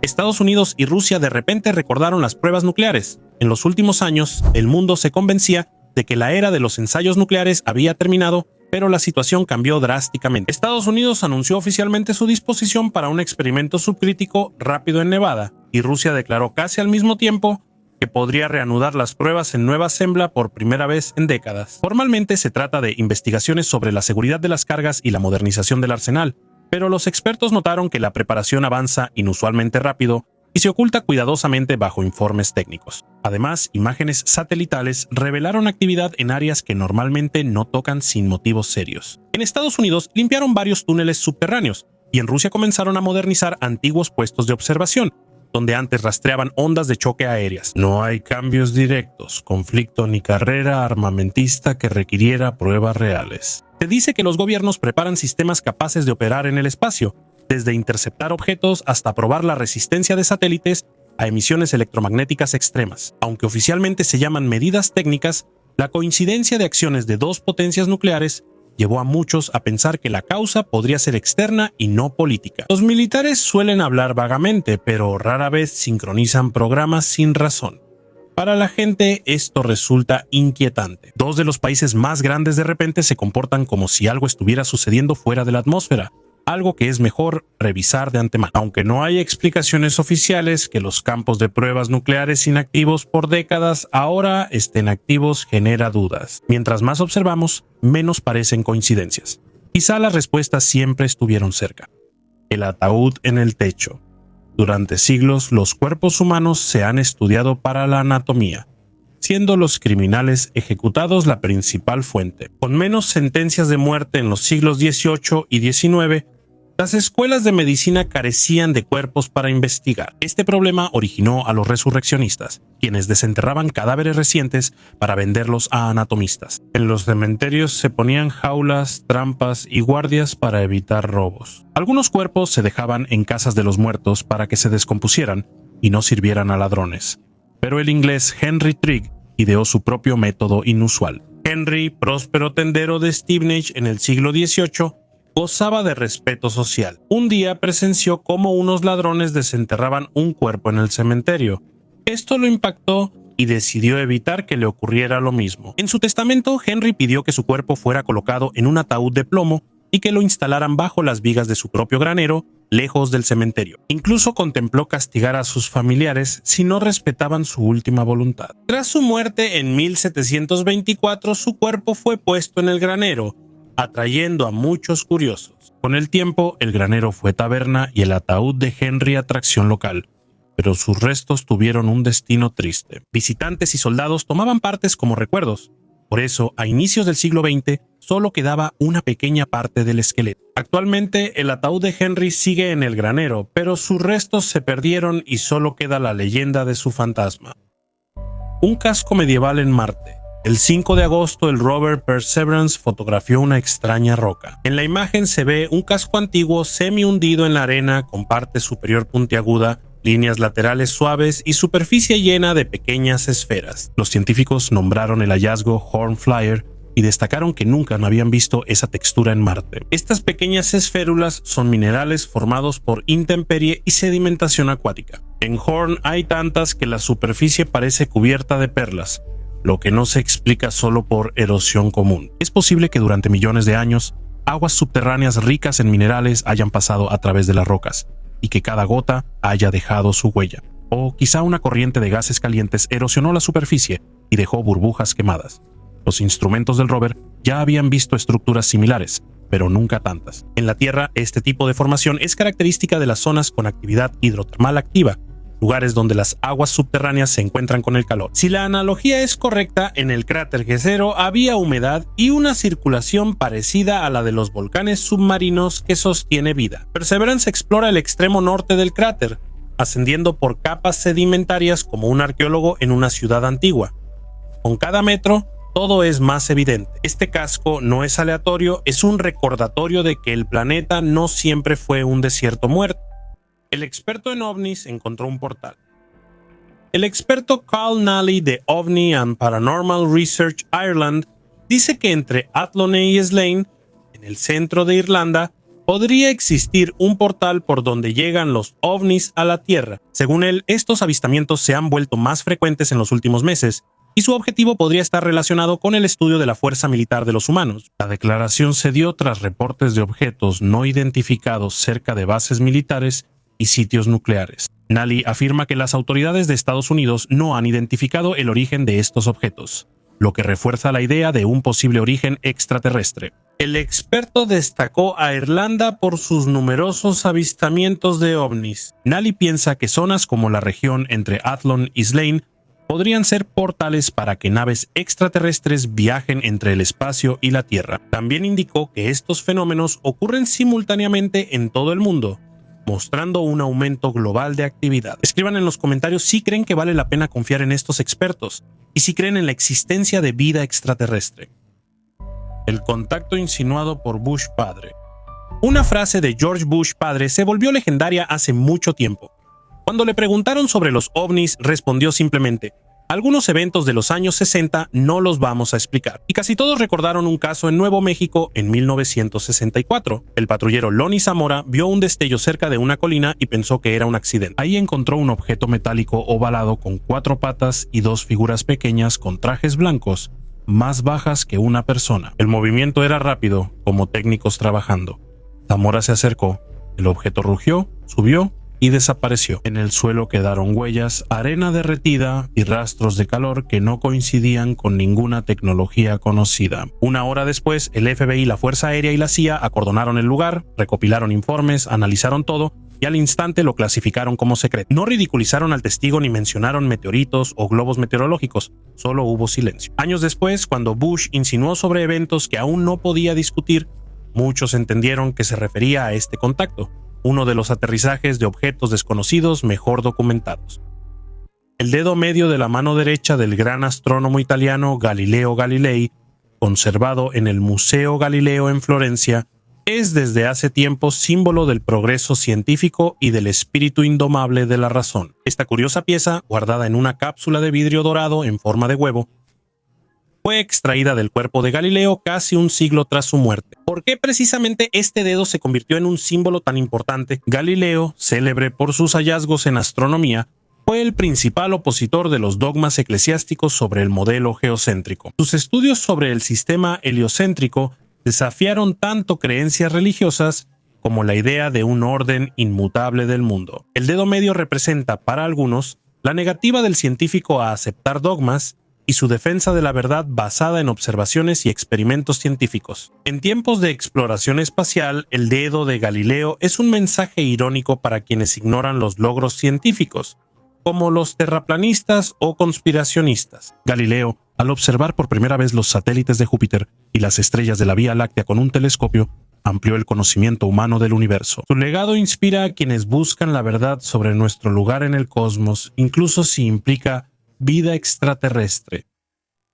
S1: Estados Unidos y Rusia de repente recordaron las pruebas nucleares. En los últimos años, el mundo se convencía de que la era de los ensayos nucleares había terminado, pero la situación cambió drásticamente. Estados Unidos anunció oficialmente su disposición para un experimento subcrítico rápido en Nevada, y Rusia declaró casi al mismo tiempo que podría reanudar las pruebas en Nueva Zembla por primera vez en décadas. Formalmente se trata de investigaciones sobre la seguridad de las cargas y la modernización del arsenal, pero los expertos notaron que la preparación avanza inusualmente rápido y se oculta cuidadosamente bajo informes técnicos. Además, imágenes satelitales revelaron actividad en áreas que normalmente no tocan sin motivos serios. En Estados Unidos limpiaron varios túneles subterráneos y en Rusia comenzaron a modernizar antiguos puestos de observación, donde antes rastreaban ondas de choque aéreas. No hay cambios directos, conflicto ni carrera armamentista que requiriera pruebas reales. Se dice que los gobiernos preparan sistemas capaces de operar en el espacio, desde interceptar objetos hasta probar la resistencia de satélites a emisiones electromagnéticas extremas. Aunque oficialmente se llaman medidas técnicas, la coincidencia de acciones de dos potencias nucleares llevó a muchos a pensar que la causa podría ser externa y no política. Los militares suelen hablar vagamente, pero rara vez sincronizan programas sin razón. Para la gente esto resulta inquietante. Dos de los países más grandes de repente se comportan como si algo estuviera sucediendo fuera de la atmósfera, algo que es mejor revisar de antemano. Aunque no hay explicaciones oficiales que los campos de pruebas nucleares inactivos por décadas ahora estén activos genera dudas. Mientras más observamos, menos parecen coincidencias. Quizá las respuestas siempre estuvieron cerca. El ataúd en el techo. Durante siglos, los cuerpos humanos se han estudiado para la anatomía, siendo los criminales ejecutados la principal fuente. Con menos sentencias de muerte en los siglos XVIII y XIX, las escuelas de medicina carecían de cuerpos para investigar. Este problema originó a los resurreccionistas, quienes desenterraban cadáveres recientes para venderlos a anatomistas. En los cementerios se ponían jaulas, trampas y guardias para evitar robos. Algunos cuerpos se dejaban en casas de los muertos para que se descompusieran y no sirvieran a ladrones. Pero el inglés Henry Trigg ideó su propio método inusual. Henry, próspero tendero de Stevenage en el siglo XVIII, gozaba de respeto social. Un día presenció cómo unos ladrones desenterraban un cuerpo en el cementerio. Esto lo impactó y decidió evitar que le ocurriera lo mismo. En su testamento, Henry pidió que su cuerpo fuera colocado en un ataúd de plomo y que lo instalaran bajo las vigas de su propio granero, lejos del cementerio. Incluso contempló castigar a sus familiares si no respetaban su última voluntad. Tras su muerte en 1724, su cuerpo fue puesto en el granero, atrayendo a muchos curiosos. Con el tiempo, el granero fue taberna y el ataúd de Henry atracción local, pero sus restos tuvieron un destino triste. Visitantes y soldados tomaban partes como recuerdos. Por eso, a inicios del siglo XX, solo quedaba una pequeña parte del esqueleto. Actualmente, el ataúd de Henry sigue en el granero, pero sus restos se perdieron y solo queda la leyenda de su fantasma. Un casco medieval en Marte. El 5 de agosto, el rover Perseverance fotografió una extraña roca. En la imagen se ve un casco antiguo semi-hundido en la arena con parte superior puntiaguda, líneas laterales suaves y superficie llena de pequeñas esferas. Los científicos nombraron el hallazgo Horn Flyer y destacaron que nunca habían visto esa textura en Marte. Estas pequeñas esférulas son minerales formados por intemperie y sedimentación acuática. En Horn hay tantas que la superficie parece cubierta de perlas, lo que no se explica solo por erosión común. Es posible que durante millones de años, aguas subterráneas ricas en minerales hayan pasado a través de las rocas, y que cada gota haya dejado su huella. O quizá una corriente de gases calientes erosionó la superficie y dejó burbujas quemadas. Los instrumentos del rover ya habían visto estructuras similares, pero nunca tantas. En la Tierra, este tipo de formación es característica de las zonas con actividad hidrotermal activa, lugares donde las aguas subterráneas se encuentran con el calor. Si la analogía es correcta, en el cráter G0 había humedad y una circulación parecida a la de los volcanes submarinos que sostiene vida. Perseverance explora el extremo norte del cráter, ascendiendo por capas sedimentarias como un arqueólogo en una ciudad antigua. Con cada metro, todo es más evidente. Este casco no es aleatorio, es un recordatorio de que el planeta no siempre fue un desierto muerto. El experto en ovnis encontró un portal. El experto Carl Nally de OVNI and Paranormal Research Ireland dice que entre Athlone y Slane, en el centro de Irlanda, podría existir un portal por donde llegan los ovnis a la Tierra. Según él, estos avistamientos se han vuelto más frecuentes en los últimos meses, y su objetivo podría estar relacionado con el estudio de la fuerza militar de los humanos. La declaración se dio tras reportes de objetos no identificados cerca de bases militares y sitios nucleares. Nally afirma que las autoridades de Estados Unidos no han identificado el origen de estos objetos, lo que refuerza la idea de un posible origen extraterrestre. El experto destacó a Irlanda por sus numerosos avistamientos de ovnis. Nally piensa que zonas como la región entre Athlone y Slane podrían ser portales para que naves extraterrestres viajen entre el espacio y la Tierra. También indicó que estos fenómenos ocurren simultáneamente en todo el mundo, mostrando un aumento global de actividad. Escriban en los comentarios si creen que vale la pena confiar en estos expertos y si creen en la existencia de vida extraterrestre. El contacto insinuado por Bush padre. Una frase de George Bush padre se volvió legendaria hace mucho tiempo. Cuando le preguntaron sobre los ovnis, respondió simplemente: algunos eventos de los años 60 no los vamos a explicar. Y casi todos recordaron un caso en Nuevo México en 1964. El patrullero Lonnie Zamora vio un destello cerca de una colina y pensó que era un accidente. Ahí encontró un objeto metálico ovalado con 4 patas y 2 figuras pequeñas con trajes blancos, más bajas que una persona. El movimiento era rápido, como técnicos trabajando. Zamora se acercó, el objeto rugió, subió y desapareció. En el suelo quedaron huellas, arena derretida y rastros de calor que no coincidían con ninguna tecnología conocida. Una hora después, el FBI, la Fuerza Aérea y la CIA acordonaron el lugar, recopilaron informes, analizaron todo y al instante lo clasificaron como secreto. No ridiculizaron al testigo ni mencionaron meteoritos o globos meteorológicos, solo hubo silencio. Años después, cuando Bush insinuó sobre eventos que aún no podía discutir, muchos entendieron que se refería a este contacto, uno de los aterrizajes de objetos desconocidos mejor documentados. El dedo medio de la mano derecha del gran astrónomo italiano Galileo Galilei, conservado en el Museo Galileo en Florencia, es desde hace tiempo símbolo del progreso científico y del espíritu indomable de la razón. Esta curiosa pieza, guardada en una cápsula de vidrio dorado en forma de huevo, fue extraída del cuerpo de Galileo casi un siglo tras su muerte. ¿Por qué precisamente este dedo se convirtió en un símbolo tan importante? Galileo, célebre por sus hallazgos en astronomía, fue el principal opositor de los dogmas eclesiásticos sobre el modelo geocéntrico. Sus estudios sobre el sistema heliocéntrico desafiaron tanto creencias religiosas como la idea de un orden inmutable del mundo. El dedo medio representa, para algunos, la negativa del científico a aceptar dogmas y su defensa de la verdad basada en observaciones y experimentos científicos. En tiempos de exploración espacial, el dedo de Galileo es un mensaje irónico para quienes ignoran los logros científicos, como los terraplanistas o conspiracionistas. Galileo, al observar por primera vez los satélites de Júpiter y las estrellas de la Vía Láctea con un telescopio, amplió el conocimiento humano del universo. Su legado inspira a quienes buscan la verdad sobre nuestro lugar en el cosmos, incluso si implica vida extraterrestre.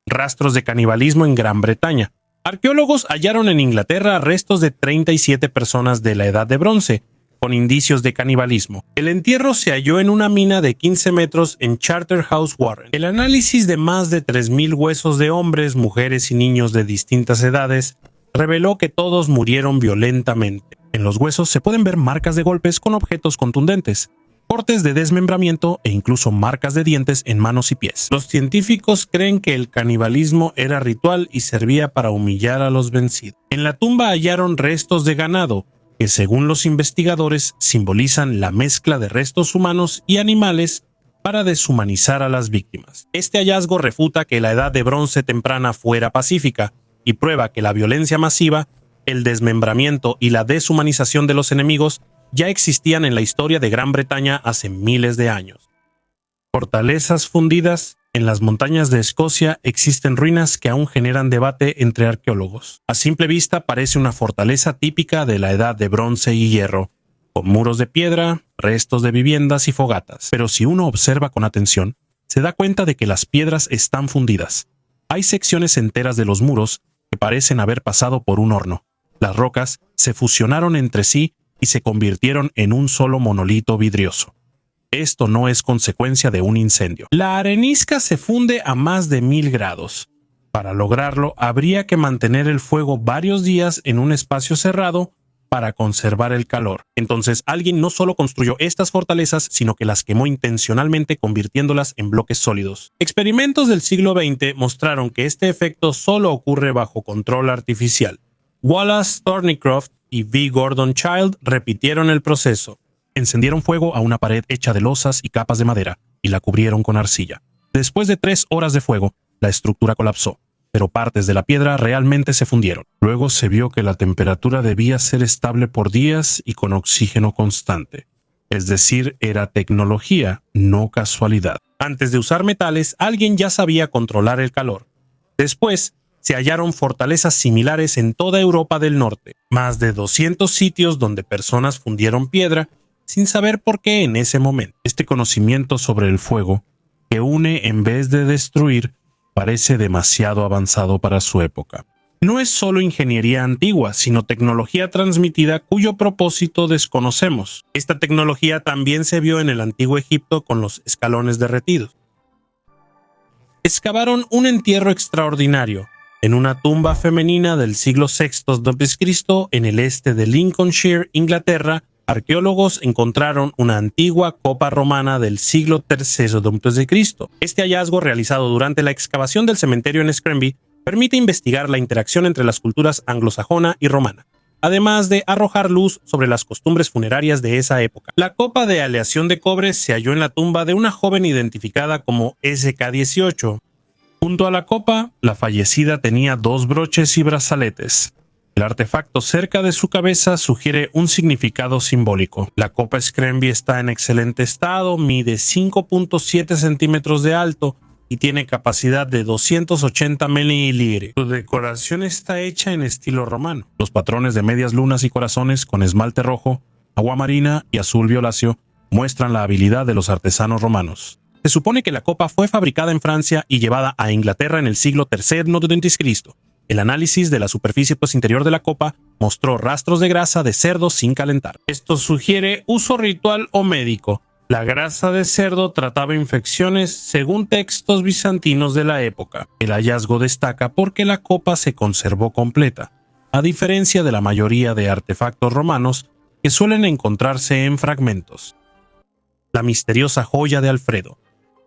S1: Rastros de canibalismo en Gran Bretaña. Arqueólogos hallaron en Inglaterra restos de 37 personas de la Edad de Bronce, con indicios de canibalismo. El entierro se halló en una mina de 15 metros en Charterhouse, Warren. El análisis de más de 3.000 huesos de hombres, mujeres y niños de distintas edades reveló que todos murieron violentamente. En los huesos se pueden ver marcas de golpes con objetos contundentes, cortes de desmembramiento e incluso marcas de dientes en manos y pies. Los científicos creen que el canibalismo era ritual y servía para humillar a los vencidos. En la tumba hallaron restos de ganado, que según los investigadores simbolizan la mezcla de restos humanos y animales para deshumanizar a las víctimas. Este hallazgo refuta que la edad de bronce temprana fuera pacífica y prueba que la violencia masiva, el desmembramiento y la deshumanización de los enemigos ya existían en la historia de Gran Bretaña hace miles de años. Fortalezas fundidas. En las montañas de Escocia existen ruinas que aún generan debate entre arqueólogos. A simple vista parece una fortaleza típica de la edad de bronce y hierro, con muros de piedra, restos de viviendas y fogatas. Pero si uno observa con atención, se da cuenta de que las piedras están fundidas. Hay secciones enteras de los muros que parecen haber pasado por un horno. Las rocas se fusionaron entre sí y se convirtieron en un solo monolito vidrioso. Esto no es consecuencia de un incendio. La arenisca se funde a más de 1000 grados. Para lograrlo, habría que mantener el fuego varios días en un espacio cerrado para conservar el calor. Entonces, alguien no solo construyó estas fortalezas, sino que las quemó intencionalmente convirtiéndolas en bloques sólidos. Experimentos del siglo XX mostraron que este efecto solo ocurre bajo control artificial. Wallace Thornycroft y V. Gordon Childe repitieron el proceso. Encendieron fuego a una pared hecha de losas y capas de madera y la cubrieron con arcilla. Después de 3 horas de fuego, la estructura colapsó, pero partes de la piedra realmente se fundieron. Luego se vio que la temperatura debía ser estable por días y con oxígeno constante. Es decir, era tecnología, no casualidad. Antes de usar metales, alguien ya sabía controlar el calor. Después, se hallaron fortalezas similares en toda Europa del Norte, más de 200 sitios donde personas fundieron piedra sin saber por qué en ese momento. Este conocimiento sobre el fuego, que une en vez de destruir, parece demasiado avanzado para su época. No es solo ingeniería antigua, sino tecnología transmitida cuyo propósito desconocemos. Esta tecnología también se vio en el antiguo Egipto con los escalones derretidos. Excavaron un entierro extraordinario en una tumba femenina del siglo VI d.C. en el este de Lincolnshire, Inglaterra. Arqueólogos encontraron una antigua copa romana del siglo III d.C. Este hallazgo, realizado durante la excavación del cementerio en Screnby, permite investigar la interacción entre las culturas anglosajona y romana, además de arrojar luz sobre las costumbres funerarias de esa época. La copa de aleación de cobre se halló en la tumba de una joven identificada como SK-18. Junto a la copa, la fallecida tenía 2 broches y brazaletes. El artefacto cerca de su cabeza sugiere un significado simbólico. La copa Screnby está en excelente estado, mide 5.7 centímetros de alto y tiene capacidad de 280 mililitros. Su decoración está hecha en estilo romano. Los patrones de medias lunas y corazones con esmalte rojo, agua marina y azul violáceo muestran la habilidad de los artesanos romanos. Se supone que la copa fue fabricada en Francia y llevada a Inglaterra en el siglo III d.C. El análisis de la superficie interior de la copa mostró rastros de grasa de cerdo sin calentar. Esto sugiere uso ritual o médico. La grasa de cerdo trataba infecciones según textos bizantinos de la época. El hallazgo destaca porque la copa se conservó completa, a diferencia de la mayoría de artefactos romanos que suelen encontrarse en fragmentos. La misteriosa joya de Alfredo.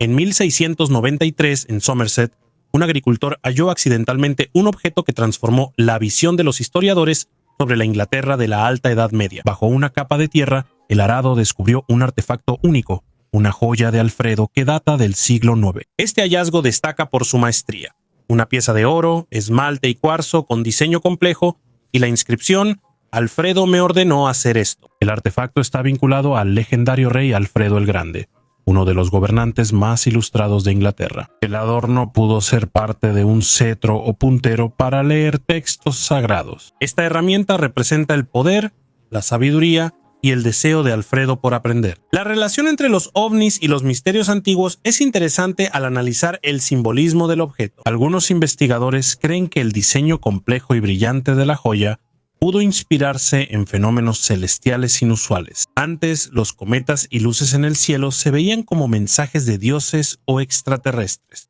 S1: En 1693, en Somerset, un agricultor halló accidentalmente un objeto que transformó la visión de los historiadores sobre la Inglaterra de la Alta Edad Media. Bajo una capa de tierra, el arado descubrió un artefacto único, una joya de Alfredo que data del siglo IX. Este hallazgo destaca por su maestría. Una pieza de oro, esmalte y cuarzo con diseño complejo y la inscripción «Alfredo me ordenó hacer esto». El artefacto está vinculado al legendario rey Alfredo el Grande, uno de los gobernantes más ilustrados de Inglaterra. El adorno pudo ser parte de un cetro o puntero para leer textos sagrados. Esta herramienta representa el poder, la sabiduría y el deseo de Alfredo por aprender. La relación entre los ovnis y los misterios antiguos es interesante al analizar el simbolismo del objeto. Algunos investigadores creen que el diseño complejo y brillante de la joya pudo inspirarse en fenómenos celestiales inusuales. Antes, los cometas y luces en el cielo se veían como mensajes de dioses o extraterrestres.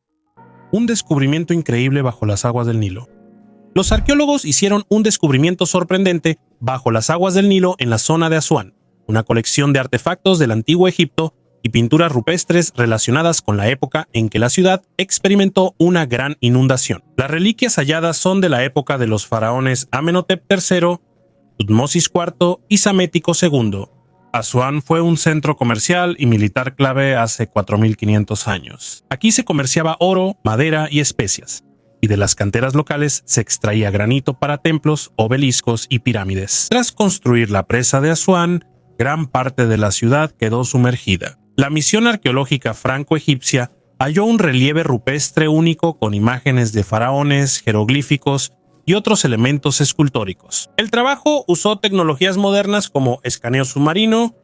S1: Un descubrimiento increíble bajo las aguas del Nilo. Los arqueólogos hicieron un descubrimiento sorprendente bajo las aguas del Nilo en la zona de Asuán, una colección de artefactos del antiguo Egipto y pinturas rupestres relacionadas con la época en que la ciudad experimentó una gran inundación. Las reliquias halladas son de la época de los faraones Amenhotep III, Tutmosis IV y Psamético II. Asuán fue un centro comercial y militar clave hace 4500 años. Aquí se comerciaba oro, madera y especias, y de las canteras locales se extraía granito para templos, obeliscos y pirámides. Tras construir la presa de Asuán, gran parte de la ciudad quedó sumergida. La misión arqueológica franco-egipcia halló un relieve rupestre único con imágenes de faraones, jeroglíficos y otros elementos escultóricos. El trabajo usó tecnologías modernas como escaneo submarino,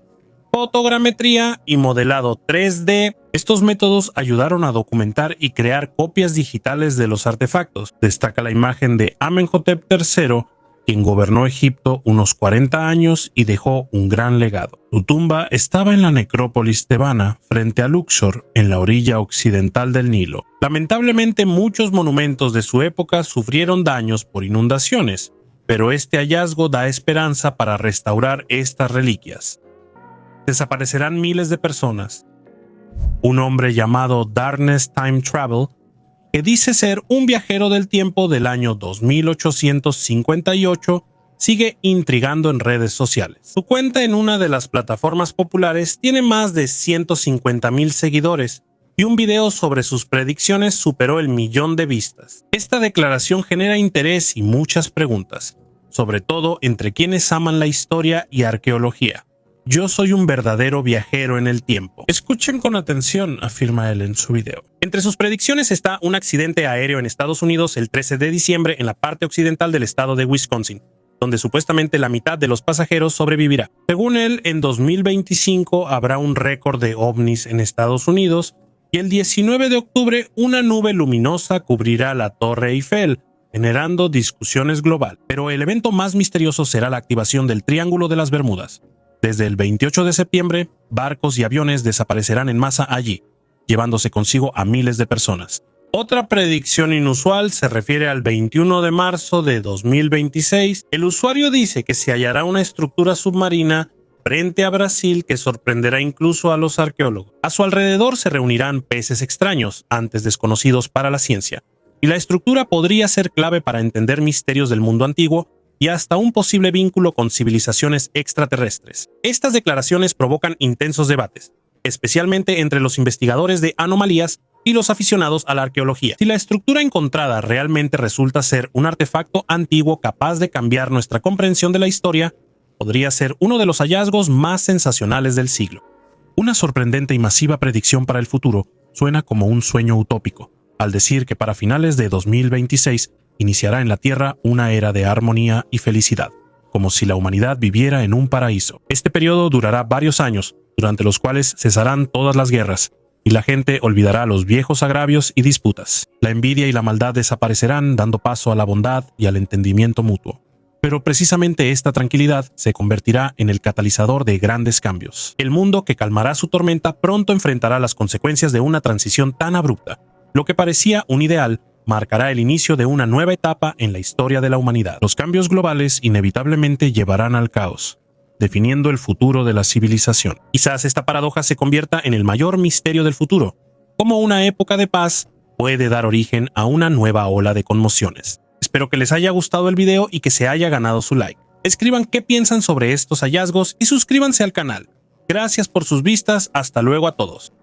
S1: fotogrametría y modelado 3D. Estos métodos ayudaron a documentar y crear copias digitales de los artefactos. Destaca la imagen de Amenhotep III, quien gobernó Egipto unos 40 años y dejó un gran legado. Su tumba estaba en la necrópolis tebana, frente a Luxor, en la orilla occidental del Nilo. Lamentablemente, muchos monumentos de su época sufrieron daños por inundaciones, pero este hallazgo da esperanza para restaurar estas reliquias. Desaparecerán miles de personas. Un hombre llamado Darkness Time Travel, que dice ser un viajero del tiempo del año 2858, sigue intrigando en redes sociales. Su cuenta en una de las plataformas populares tiene más de 150,000 seguidores y un video sobre sus predicciones superó el 1,000,000 de vistas. Esta declaración genera interés y muchas preguntas, sobre todo entre quienes aman la historia y arqueología. Yo soy un verdadero viajero en el tiempo. Escuchen con atención, afirma él en su video. Entre sus predicciones está un accidente aéreo en Estados Unidos el 13 de diciembre en la parte occidental del estado de Wisconsin, donde supuestamente la mitad de los pasajeros sobrevivirá. Según él, en 2025 habrá un récord de ovnis en Estados Unidos y el 19 de octubre una nube luminosa cubrirá la Torre Eiffel, generando discusiones globales. Pero el evento más misterioso será la activación del Triángulo de las Bermudas. Desde el 28 de septiembre, barcos y aviones desaparecerán en masa allí, llevándose consigo a miles de personas. Otra predicción inusual se refiere al 21 de marzo de 2026. El usuario dice que se hallará una estructura submarina frente a Brasil que sorprenderá incluso a los arqueólogos. A su alrededor se reunirán peces extraños, antes desconocidos para la ciencia, y la estructura podría ser clave para entender misterios del mundo antiguo y hasta un posible vínculo con civilizaciones extraterrestres. Estas declaraciones provocan intensos debates, especialmente entre los investigadores de anomalías y los aficionados a la arqueología. Si la estructura encontrada realmente resulta ser un artefacto antiguo capaz de cambiar nuestra comprensión de la historia, podría ser uno de los hallazgos más sensacionales del siglo. Una sorprendente y masiva predicción para el futuro suena como un sueño utópico, al decir que para finales de 2026 iniciará en la Tierra una era de armonía y felicidad, como si la humanidad viviera en un paraíso. Este periodo durará varios años, durante los cuales cesarán todas las guerras, y la gente olvidará los viejos agravios y disputas. La envidia y la maldad desaparecerán, dando paso a la bondad y al entendimiento mutuo. Pero precisamente esta tranquilidad se convertirá en el catalizador de grandes cambios. El mundo que calmará su tormenta pronto enfrentará las consecuencias de una transición tan abrupta. Lo que parecía un ideal marcará el inicio de una nueva etapa en la historia de la humanidad. Los cambios globales inevitablemente llevarán al caos, definiendo el futuro de la civilización. Quizás esta paradoja se convierta en el mayor misterio del futuro, cómo una época de paz puede dar origen a una nueva ola de conmociones. Espero que les haya gustado el video y que se haya ganado su like. Escriban qué piensan sobre estos hallazgos y suscríbanse al canal. Gracias por sus vistas, hasta luego a todos.